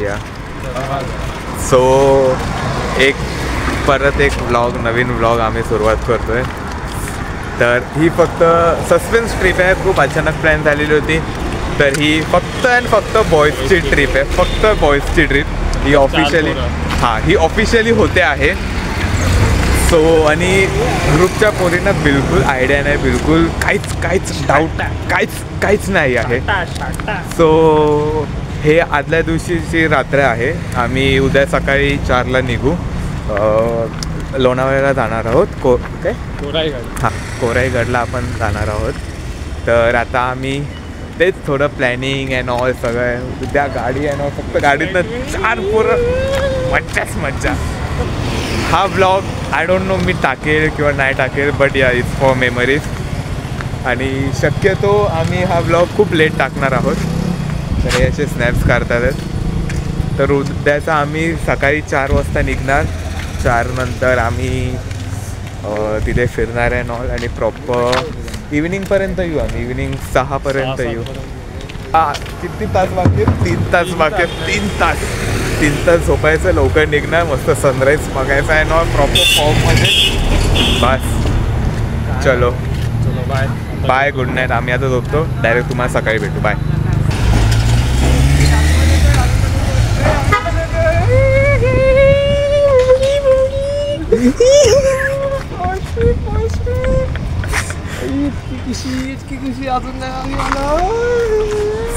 या सो परत एक व्लॉग, नवीन व्लॉग आम्ही सुरुवात करतोय. तर ही फक्त सस्पेन्स ट्रिप आहे, खूप अचानक प्लॅन झालेली होती. तर ही फक्त अँड फक्त बॉईजची ट्रिप आहे, फक्त बॉईजची ट्रिप. ही ऑफिशियली होते आहे. सो आणि ग्रुपच्या पोरींना बिलकुल आयडिया नाही, बिलकुल काहीच डाऊट काहीच नाही आहे. सो हे आदल्या दिवशीची रात्र आहे. आम्ही उद्या सकाळी 4ला निघू, लोणावळ्याला जाणार आहोत. कोराईगडला आपण जाणार आहोत. तर आता आम्ही तेच थोडं प्लॅनिंग अँड ऑल सगळं. उद्या गाडी आहे ना, फक्त गाडीतनं 4 पोरं, मज्जा. हा व्लॉग आय डोंट नो मी टाकेल किंवा नाही टाकेल, बट या इट्स फॉर मेमरीज. आणि शक्यतो आम्ही हा व्लॉग खूप लेट टाकणार आहोत. तर हे असे स्नॅप्स काढतात. तर उद्याचा आम्ही सकाळी 4 वाजता निघणार. 4 नंतर आम्ही तिथे फिरणार आहे नॉल आणि प्रॉपर इव्हिनिंगपर्यंत येऊ. आम्ही इव्हिनिंग 6पर्यंत येऊ. किती तास बाकी आहेत? 3 तास बाकी आहेत. 3 तास झोपायचं, लवकर निघणार, मस्त सनराईज बघायचा आहे नॉल प्रॉपर फॉर्ममध्ये. बस चलो बाय, गुड नाईट. आम्ही आता झोपतो. डायरेक्ट तुम्हाला सकाळी भेटू. बाय.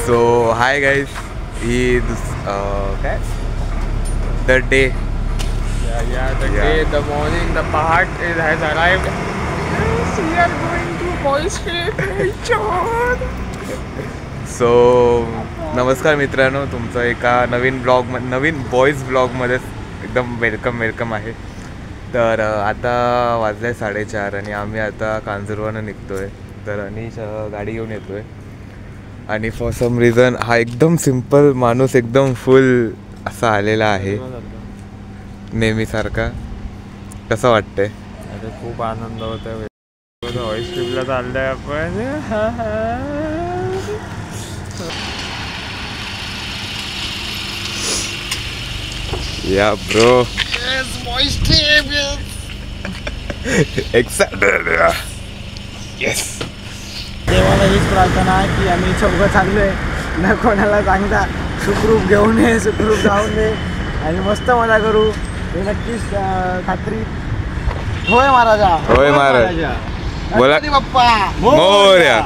सो हाय गाईज, ही काय the day, the morning, the part has arrived. Yes, we are going to boys trip. So नमस्कार मित्रांनो, तुमचं एका नवीन बॉईज ब्लॉगमध्ये एकदम वेलकम आहे. तर आता वाजले 4:30 आणि आम्ही आता कांजूरवरून निघतो आहे. तर अनिश गाडी घेऊन येतो आहे आणि फॉर सम रिझन हा एकदम सिम्पल माणूस एकदम फुल असा आलेला आहे नेहमीसारखा. कसं वाटतंय? अरे खूप आनंद होतोय. व्हॉइस ट्रिपला चाललोय आपण. या bro, Yes, boys trip. Excited. Yes. देवाला हीच प्रार्थना आहे की आम्ही चौघं चाललोय, न कोणाला सांगता सुखरूप घेऊन ये, सुखरूप जाऊन ये आणि मस्त मजा करू. हे नक्कीच खात्री. होय महाराजा, होय महाराज. बोला Ganpati Bappa Morya.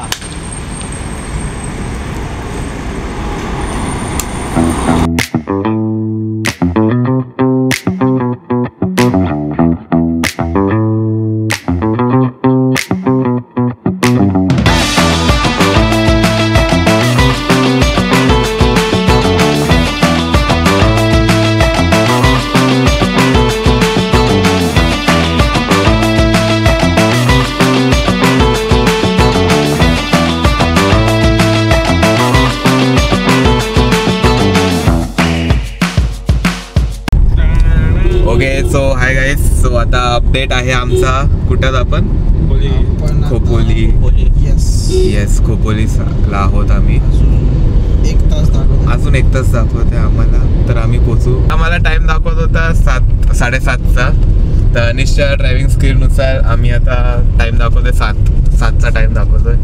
So hi guys, so आता अपडेट आहे आमचा. कुठं आपण? खोपोली. येस, खोपोलीला आहोत आम्ही. अजून 1 तास दाखवते आम्हाला. तर आम्ही पोचू. आम्हाला टाइम दाखवत होता 7:30चा. तर अनिशच्या ड्रायव्हिंग स्किलनुसार आम्ही आता टाइम दाखवतोय 7चा टाइम दाखवतोय.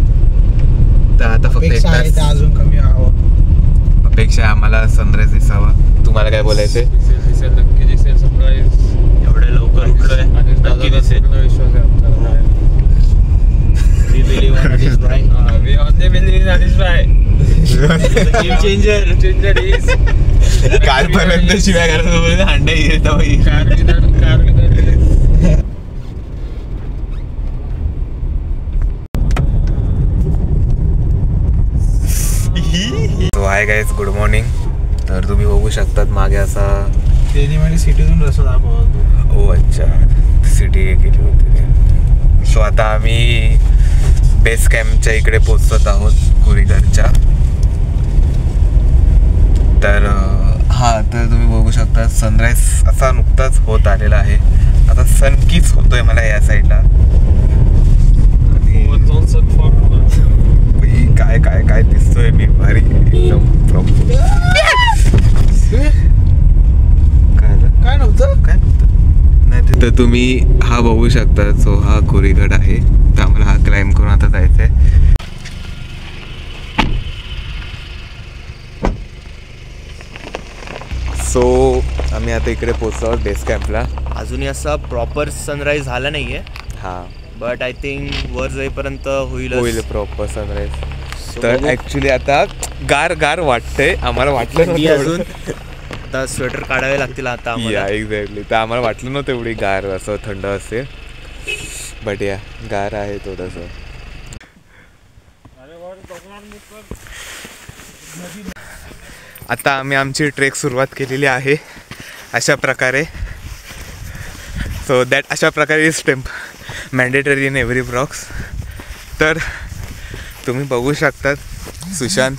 तर आता फक्त 1 तास अजून कमी व्हावं. अपेक्षा आहे आम्हाला सनराईज दिसावा. तुम्हाला काय बोलायचंय? नक्की दिसेल सनराईज. एवढे लवकर उठलोय, नक्की दिसेल. विश्वास आहे आमचा. We believe on this guy. We only believe in this guy. Game changer is. कालपर्यंत शिवाय घरात हांडे येत तो आहे गाईज. Good morning. तर तुम्ही बघू शकतात मागे असा सिटीतून रस्ता दाखवतो. ओ अच्छा, सिटी गेली होती. सो आता आम्ही बेस कॅम्पच्या इकडे पोचत आहोत, कुरीगडच्या. तर तर तुम्ही बघू शकता सनराईज असा नुकताच होत आलेला आहे. आता सनकीच होतोय मला या साईडला. काय काय काय दिसतोय मी भारी एकदम प्रॉपर. तर तुम्ही हा बघू शकता. सो हा कोरीगड आहे. तर आम्हाला हा क्लाइंब करून आता जायचं आहे. सो आम्ही आता इकडे पोचलो बेस कॅम्पला. अजूनही असा प्रॉपर सनराईज झाला नाही आहे. हां, बट आय थिंक वर जाईपर्यंत होईल प्रॉपर सनराईज. तर ॲक्च्युली आता गार गार वाटतंय. आम्हाला वाटलं नव्हतं अजून आता स्वेटर काढावे लागतील आता या एक्झॅक्टली. तर आम्हाला वाटलं नव्हतं एवढी गार असं थंड असेल. बट या गार आहे थोडंसं. आता आम्ही आमची ट्रेक सुरुवात केलेली आहे अशा प्रकारे. सो दॅट अशा प्रकारे is mandatory in every blogs. तर तुम्ही बघू शकतात सुशांत,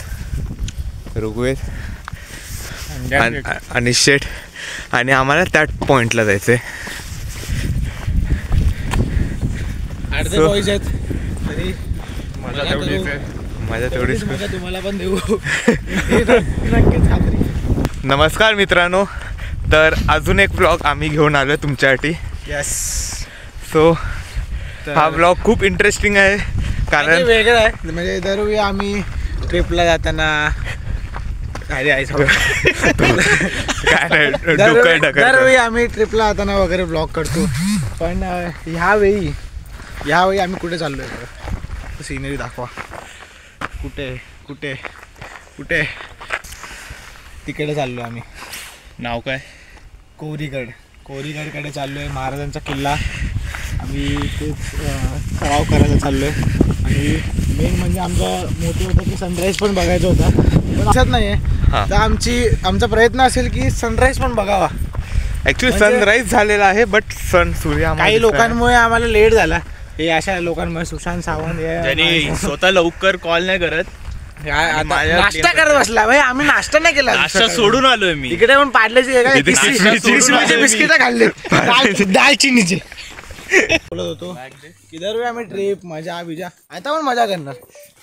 ऋग्वेद आणि शेठ, आणि आम्हाला त्या पॉइंटला जायचं आहे. अर्धे बॉईज आहेत तरी माझ्या तेवढीच तुम्हाला पण देऊ. नक्कीच खात्री. नमस्कार मित्रांनो. तर अजून एक ब्लॉग आम्ही घेऊन आलो आहे तुमच्यासाठी. यस. सो हा ब्लॉग खूप इंटरेस्टिंग आहे कारण वेगळं आहे. म्हणजे दरवेळी आम्ही ट्रिपला जाताना दरवेळी आम्ही ट्रिपला जाताना वगैरे ब्लॉग करतो. पण ह्यावेळी आम्ही कुठे चाललो आहे सिनरी दाखवा. कुठे कुठे कुठे तिकडे चाललो आम्ही. नाव काय? कोरीगडकडे चाललो आहे. महाराजांचा किल्ला आम्ही तेच सराव करायला चाललो आहे. आणि मेन म्हणजे आमचं मोठं होतं की सनराईज पण बघायचं होता. पण असंच नाही आहे. तर आमचा प्रयत्न असेल की सनराईज पण बघावा. ॲक्च्युली सनराईज झालेला आहे बट सूर्य काही लोकांमुळे आम्हाला लेट झाला. हे अशा लोकांमुळे सुशांत सावंत ज्यांनी स्वतः लवकर कॉल नाही करत, नाश्ता करत बसला भाई. आम्ही नाश्ता नाही केला. नाश्ता सोडून आलोय मी. इकडे पण पाडल्याचे बिस्किट खाल्ले दालचिनीचे. बोलत होतो की दरवेळी आम्ही ट्रिप मजा बिजा आता पण मजा करणार.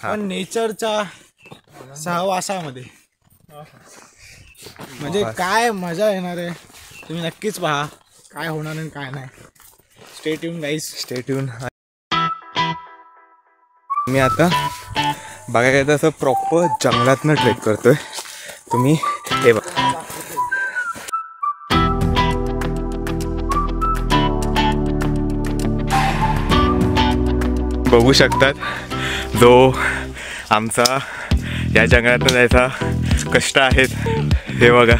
पण नेचरच्या सहवासामध्ये म्हणजे काय मजा येणार आहे तुम्ही नक्कीच पहा. काय होणार आणि काय नाही. Stay tune guys, stay tune. मी आता बघायला असं प्रॉपर जंगलातनं ट्रेक करतोय. तुम्ही हे बघू शकतात जो आमचा या जंगलातनं जायचा कष्ट आहेत. हे बघा.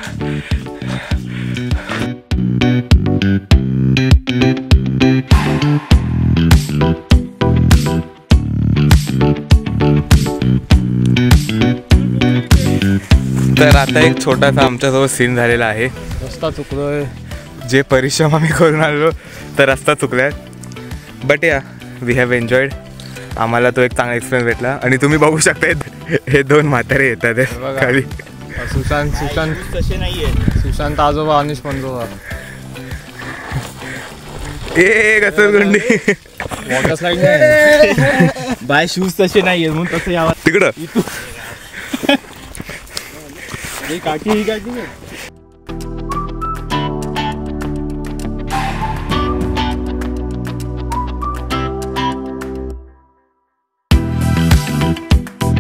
तर आता एक छोटासा आमच्यासोबत सीन झालेला आहे. रस्ता चुकलोय. जे परिश्रम आम्ही करून आलो तर रस्ता चुकलाय. बट या वी हॅव एन्जॉयड. आम्हाला तो एक चांगला एक्सपिरियन्स भेटला. आणि तुम्ही बघू शकता हे दोन म्हातारे येतात खाली. सुशांत तसे नाहीये. सुशांत आजोबा, अनिश पंजोबा. ए घसरगुंडी. वॉटर स्लाइड नाही. बाय शूज तसे नाहीये म्हणून तसं यावं तिकडं काठी ही काठी नाही.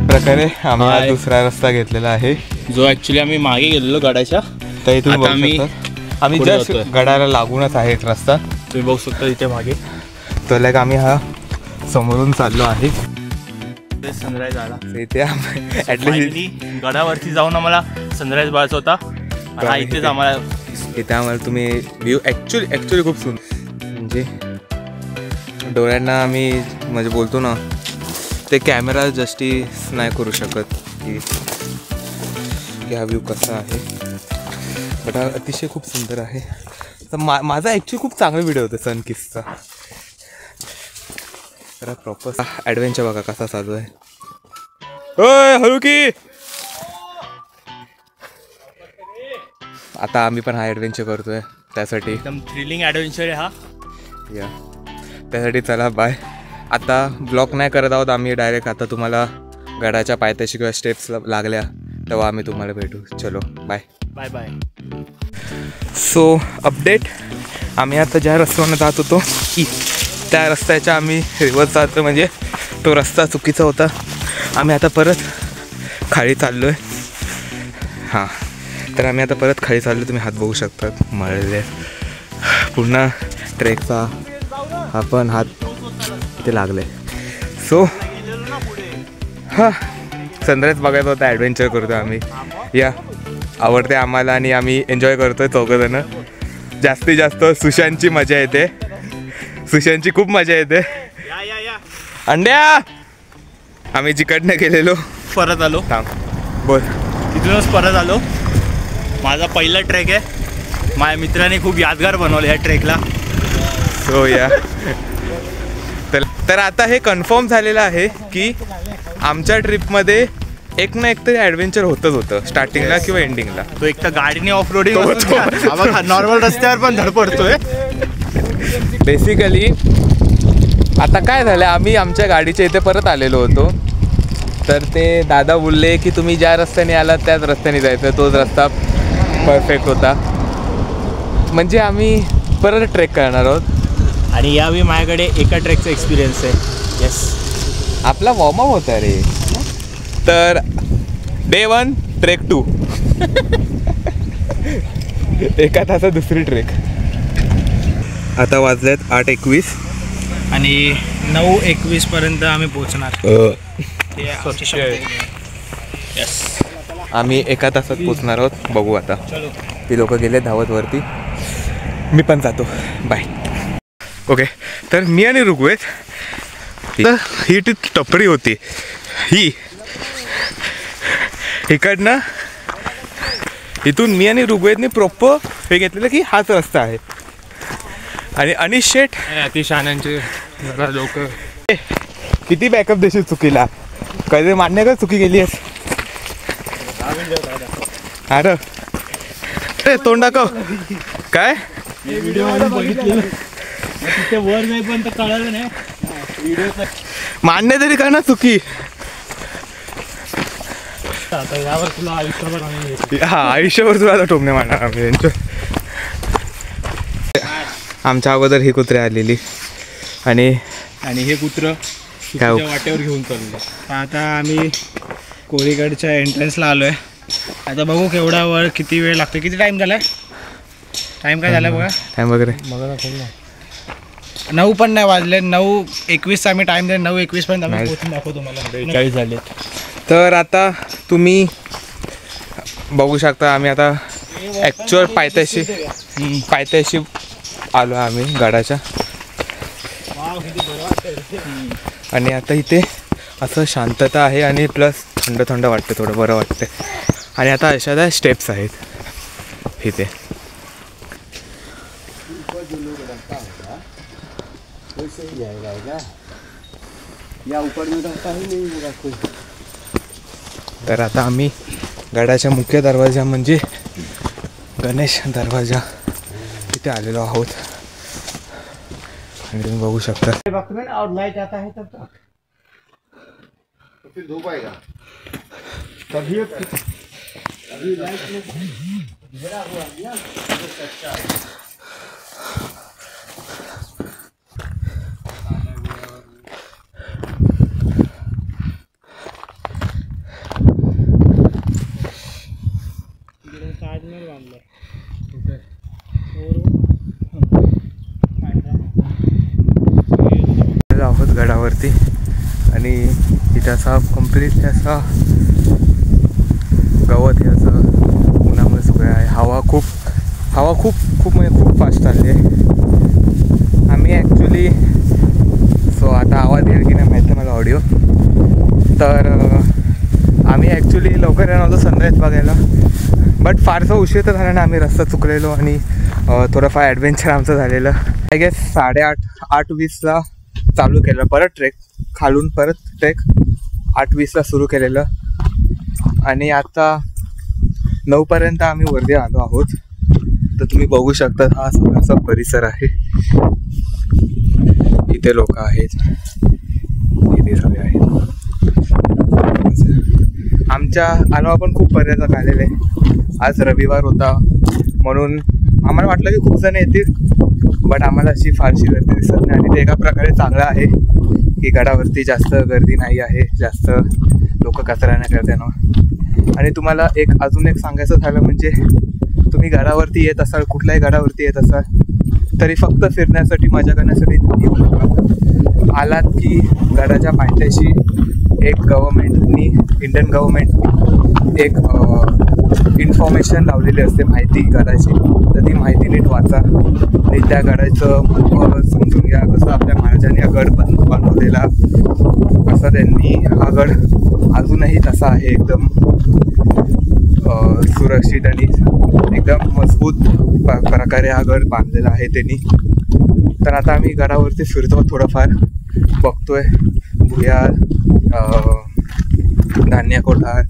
प्रकारे आम्ही हा दुसरा रस्ता घेतलेला आहे जो ऍक्च्युली आम्ही मागे गेलेलो गडाच्या. तर इथून आम्ही पुढे जस्ट जातोय. गडाला लागूनच आहे एक रस्ता. तुम्ही बघू शकता इथे मागे. तर लाईक आम्ही हा समोरून चाललो आहे. सनराईज आला. इथे ॲटलिस्ट गडावरती जाऊन आम्हाला सनराईज बघायचा होता. हा इथेच आम्हाला इथे आम्हाला तुम्ही व्ह्यू ॲक्च्युली खूप सुंदर. म्हणजे डोळ्यांना आम्ही म्हणजे बोलतो ना ते कॅमेरा जस्टिस नाही करू शकत की हा व्ह्यू कसा आहे. बट हा अतिशय खूप सुंदर आहे. तर माझा ॲक्च्युली खूप चांगला व्हिडिओ होता सनकिसचा. तर प्रॉपर ॲडव्हेंचर बघा कसा चालू आहे. ओय हळू की. आता आम्ही पण हा ॲडव्हेंचर करतोय. त्यासाठी एकदम थ्रिलिंग ॲडव्हेंचर आहे हा. या त्यासाठी चला बाय. आता ब्लॉग नाही करत आहोत आम्ही. डायरेक्ट आता तुम्हाला गडाच्या पायथ्याशी किंवा स्टेप्स लागल्या तेव्हा आम्ही तुम्हाला भेटू. चलो bye bye bye. So update, आम्ही आता ज्या रस्त्यानं जात होतो त्या रस्त्याच्या आम्ही रिव्हर्स जातो, म्हणजे तो रस्ता चुकीचा होता. आम्ही आता परत खाली चाललो आहे. हां, तर आम्ही आता परत खाली चाललो. तुम्ही हात बघू शकतात मळले. पुन्हा ट्रेकचा हा पण हात ते लागले. सो हां, सनराईज बघायचा होता, ॲडव्हेंचर करतो आम्ही. या आवडते आम्हाला आणि आम्ही एन्जॉय करतो आहे चौघंजणं. जास्तीत जास्त सुशांतची मजा येते. सुशांतची खूप मजा येते. अंड्या आम्ही जिकडनं गेलेलो परत आलो. थांब बोल. तिथूनच परत आलो. माझा पहिला ट्रेक आहे. माझ्या मित्राने खूप यादगार बनवलं या ट्रेकला. सो या तर आता हे कन्फर्म झालेलं आहे की आमच्या ट्रिपमध्ये एक ना एक तरी ॲडव्हेंचर होतच होतं, स्टार्टिंगला किंवा एंडिंगला. तो एक तर गाडीने ऑफ रोडिंग नॉर्मल रस्त्यावर पण धडपडतोय. बेसिकली आता काय झालं, आम्ही आमच्या गाडीच्या इथे परत आलेलो होतो. तर ते दादा बोलले की तुम्ही ज्या रस्त्याने आलात त्याच रस्त्याने जायचं. तोच रस्ता परफेक्ट होता, म्हणजे आम्ही परत ट्रेक करणार आहोत. आणि यावेळी माझ्याकडे एका ट्रेकचा एक्सपिरियन्स आहे. येस, आपला वॉर्मअप होता रे. तर डे 1 ट्रेक 2 एका तासात दुसरी ट्रेक. आता वाजलेत 8:21 आणि 9:21 पर्यंत आम्ही पोहोचणार. येस, आम्ही एका तासात पोचणार आहोत. बघू आता. ती लोक गेले धावत वरती, मी पण जातो. बाय. ओके, तर मी आणि ऋग्वेद, तर ही ती टपरी होती. ही इकडनं इथून मी आणि ऋग्वेदने प्रॉपर हे घेतलेलं की हाच रस्ता आहे. आणि अनिश शेठ अतिशहाण्यांचे जरा लोक किती बॅकअप देशील चुकीला, कधी मान्य कर चुकी गेली आहेस. अरे तोंड दाखव. काय तिथे वर नाही पण तर कळलं नाही. मान्य तरी कर ना चुकी. आता यावर तुला आयुष्यभर आम्ही हा, आयुष्यभर तुला आता टोमणे मारणार आम्ही यांच्या. आमच्या अगोदर ही कुत्रे आलेली आणि हे कुत्र काय वाटेवर घेऊन चाललो. आता आम्ही कोळीगडच्या एंट्रन्सला आलो आहे. आता बघू केवढा वेळ, किती वेळ लागतो. किती टाईम झाला आहे? टाईम काय झाला बघा. टाइम वगैरे 9 पण नाही वाजले. 9:21 आम्ही टाईम दिला. 9:21 पर्यंत आम्ही नाही. पोहोचून दाखवतो तुम्हाला. 40 झाले. तर आता तुम्ही बघू शकता आम्ही आता ॲक्च्युअल पायथ्याशी आलो आम्ही गडाच्या. आणि आता इथे असं शांतता आहे आणि प्लस थंड थंड वाटते, थोडं बरं वाटते. आणि आता अशा त्या स्टेप्स आहेत इथे. तर आता आम्ही गडाच्या मुख्य दरवाजा म्हणजे गणेश दरवाजा इथे आलेलो आहोत. आणि तुम्ही बघू शकता धूप आहे का आहोत गडावरती. आणि इथे असा कम्प्लीट असा गवत हे असं उन्हामुळे सगळं आहे. हवा खूप म्हणजे खूप फास्ट चालली आहे. आम्ही ॲक्च्युली आता आवाज येईल की नाही माहिती आहे मला ऑडिओ. तर आम्ही ॲक्च्युली लवकर येणार होतो सनराईज बघायला, बट फारसा उशीर तर झाला ना. आम्ही रस्ता चुकलेलो आणि थोडंफार ॲडव्हेंचर आमचं झालेलं. आय गेस 8:20ला चालू केलं परत ट्रेक, खालून परत ट्रेक 8:20ला सुरू केलेलं. आणि आता 9पर्यंत आम्ही वरती आलो आहोत. तर तुम्ही बघू शकता हा असा परिसर आहे. इथे लोक आहेत, इथे सगळे आहेत. आमच्या अलावा पण खूप पर्यटक आलेले. आज रविवार होता म्हणून आम्हाला वाटलं की खूप जण येतील, बट आम्हाला अशी फारशी गर्दी दिसत नाही. आणि ते एका प्रकारे चांगलं आहे की गडावरती जास्त गर्दी नाही आहे, जास्त लोक कचरा नाही करते ना. आणि तुम्हाला अजून एक सांगायचं झालं म्हणजे तुम्ही गडावरती येत असाल, कुठल्याही गडावरती येत असाल तरी फक्त फिरण्यासाठी, मजा करण्यासाठी येऊ नका. आलात की गडाच्या पायथ्याशी एक गव्हर्मेंटनी, इंडियन गव्हर्मेंट एक इन्फॉर्मेशन लावलेली असते, माहिती गडाची. तर ती माहिती नीट वाचा आणि त्या गडाचं महत्त्व समजून घ्या. कसं आपल्या महाराजांनी हा गड बनवलेला, कसं त्यांनी हा गड अजूनही तसा आहे, एकदम सुरक्षित आणि एकदम मजबूत प्रकारे हा गड बांधलेला आहे त्यांनी. तर आता आम्ही गडावरती फिरतो, थोडंफार बघतोय भुयार, धान्य कोठार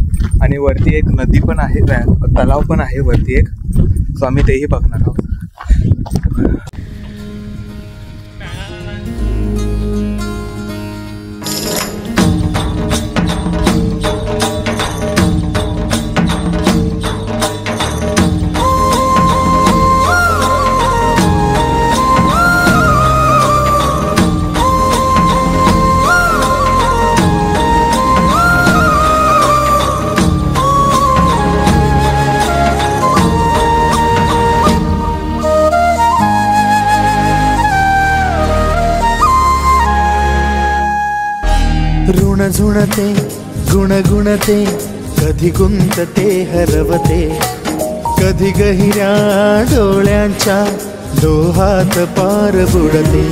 आणि वरती एक नदी पण आहे, तलाव पण आहे वरती एक. सो आम्ही तेही बघणार आहोत. ऋण झुणते गुणगुणते, कधी गुंतते हरवते, कधी गहिऱ्या डोळ्यांच्या डोहात पार बुडते.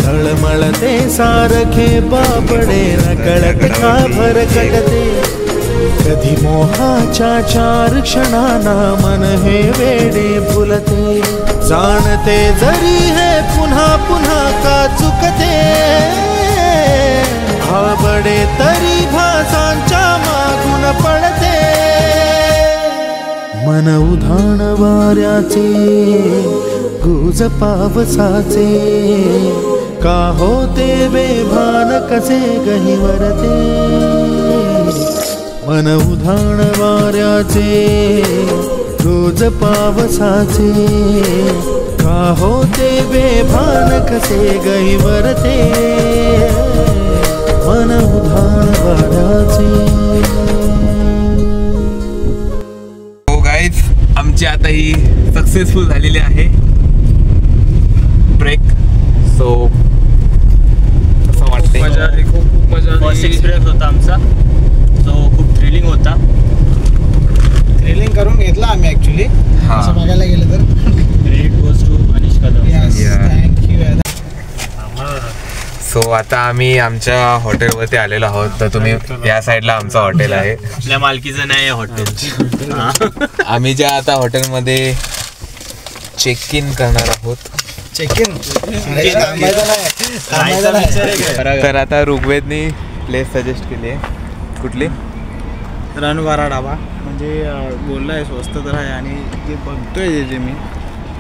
तळमळते सारखे बापडे, नकळत का भरकटते, कधी मोहाच्या 4 क्षणांना मन हे वेडे फुलते. जाणते जरी हे पुन्हा पुन्हा का चुकते, भाबडे तरी भासांच्या मागून पडते. मन उधाण वाऱ्याचे, गुज पावसाचे, का होते बेभान कसे गहिवरते. मन उधाण वाऱ्याचे, गुज पावसाचे, का होते बेभान कसे गहिवरते. मन उधाण वाऱ्याचे. हो गाईज, आमची आता ही सक्सेसफुल झालेली आहे ट्रेक. सो कसं वाटते? मजा आली, खूप मजा आली. फर्स्ट एक्सपिरियन्स होता आमचा, तो खूप थ्रिलिंग होता. ट्रेलिंग करून घेतला आम्ही ॲक्च्युली, हां. असं बघायला गेलं तर. Credit goes to Manish Kadam. Thank you. सो आता आम्ही आमच्या हॉटेलवरती आलेलो आहोत. तर तुम्ही या साईडला आमचं हॉटेल आहे. आपल्या मालकीचं नाही आहे हॉटेल. आम्ही ज्या आता हॉटेलमध्ये चेक इन करणार आहोत. चेक इन तर आता ऋग्वेदनी प्लेस सजेस्ट केली आहे. कुठली? रणवारा ढाबा. म्हणजे बोललं आहे स्वस्त तर आहे, आणि जे बघतोय जे मी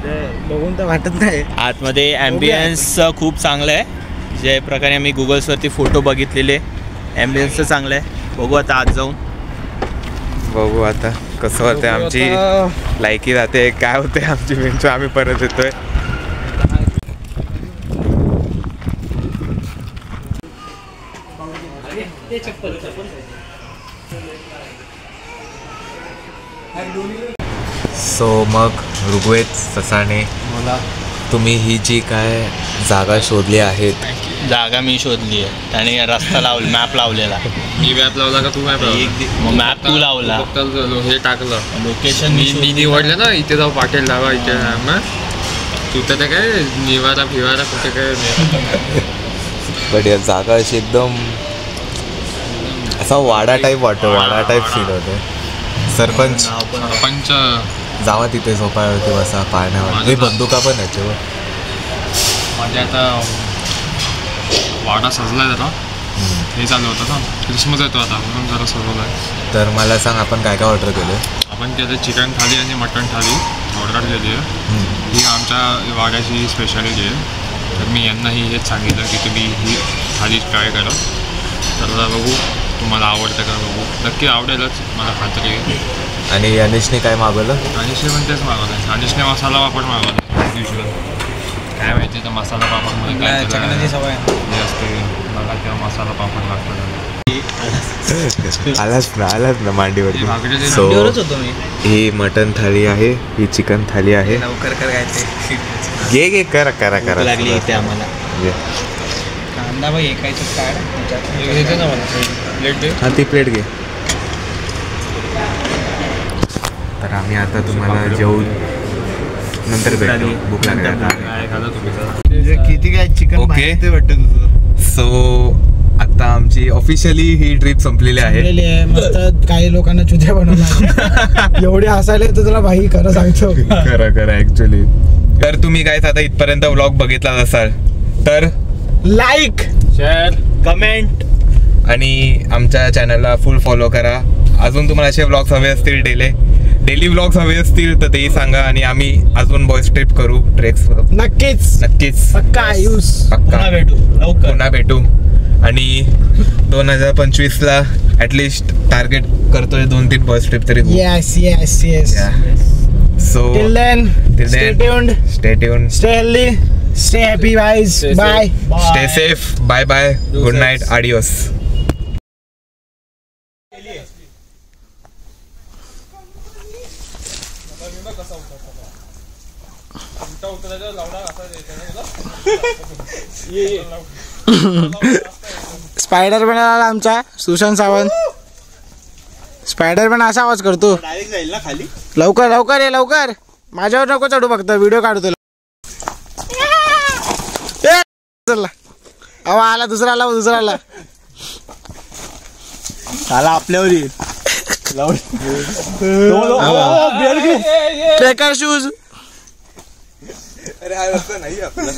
ते बघून तर वाटत नाही. आतमध्ये ॲम्बियन्स खूप चांगलं आहे. ज्या प्रकारे आम्ही गुगल्सवरती फोटो बघितलेले, ॲम्बियन्स तर चांगलं आहे. बघू आता आत जाऊन. बघू आता कसं होते, आमची लायकी राहते काय होते आमची बेंच. आम्ही परत येतोय. सो मग ऋग्वेद ससाणे, तुम्ही ही जी काय जागा शोधली आहेत, जागा मी शोधली आहे. त्याने रस्ता मॅप लावलेला. मी मॅप लावला का तू मॅप लावला? मॅप तू लावला, हे टाकलं लोकेशन मी निवडलं ना, इथे जाऊ पाटील धाबा इथे. मग तिथं ते काय निवारा फिवारा कुठे काय. बट या जागा अशी एकदम असा वाडा टाईप वाटतो, वाडा टाईप फील होते. सरपंच पंच जावा तिथे झोपायवरती बसा, पाण्यावर. मी बंदुका पण येते. माझ्या आता वाडा सजला जरा, हे चालू होतं ना, क्रिसमस येतो आता म्हणून जरा सजवलं आहे. तर मला सांग, आपण काय काय ऑर्डर केलं? आपण केलं चिकन थाली आणि मटण थाली ऑर्डर केली आहे. ही आमच्या वाड्याची स्पेशालिटी आहे. तर मी यांनाही हेच सांगितलं की तुम्ही ही थाली ट्राय करा. तर बघू तुम्हाला आवडतं का, बघू. नक्की आवडेलच, मला खात्री आहे. आणि अनिशने काय मागवलं? अनिशने पण तेच मागवलं. अनिशने मसाला पापड मागवला युजल. काय माहिती तर मसाला पापडमध्ये काय सवय असते. मला तेव्हा मसाला पापड लागतो. आलाच ना मांडीवरती. सो होतो मी. ही मटन थाळी आहे, ही चिकन थाळी आहे. लवकर कर काय ते घे करा लागली इथे आम्हाला. घे. कांदा बाई एकायचं काढ हां ती प्लेट घे. तर आम्ही आता तुम्हाला जेवून नंतर भेटू. भूक लागली आता. किती काय चिकन ओके. ते वाटतं तुझं. सो आता आमची ऑफिशियली ही ट्रिप संपलेली आहे. मस्त काही लोकांना चुद्या बनवला. एवढे हसायला तर तुला भाई खरं सांगतो. खरं ऍक्च्युली. तर तुम्ही काय आता इथपर्यंत व्लॉग बघितला असाल तर लाईक शेअर कमेंट आणि आमच्या चॅनलला फुल फॉलो करा. अजून तुम्हाला असे व्लॉग्स हवे असतील डेली व्लॉग्स हवे असतील तर तेही सांगा आणि आम्ही अजून बॉयज ट्रिप करू. ट्रेक्स नक्कीच पक्का यूज पक्का भेटू लवकर. पुन्हा भेटू. आणि 2025ला ॲटलिस्ट टार्गेट करतोय 2-3 बॉयज ट्रिप तरी. Yes so till then stay tuned, stay healthy, stay happy guys. Bye. Stay safe. Bye. Good night. Adios. Spiderman आला आमचा सुशांत सावंत. स्पायडरमॅन असा आवाज करतो. डायरेक्ट जाईल ना खाली. लवकर ये लवकर. माझ्यावर नको चढू, फक्त व्हिडिओ काढतो. आला दुसरा आला. आला आपल्यावर येईल. Trekker shoes. अरे नाही आपलं.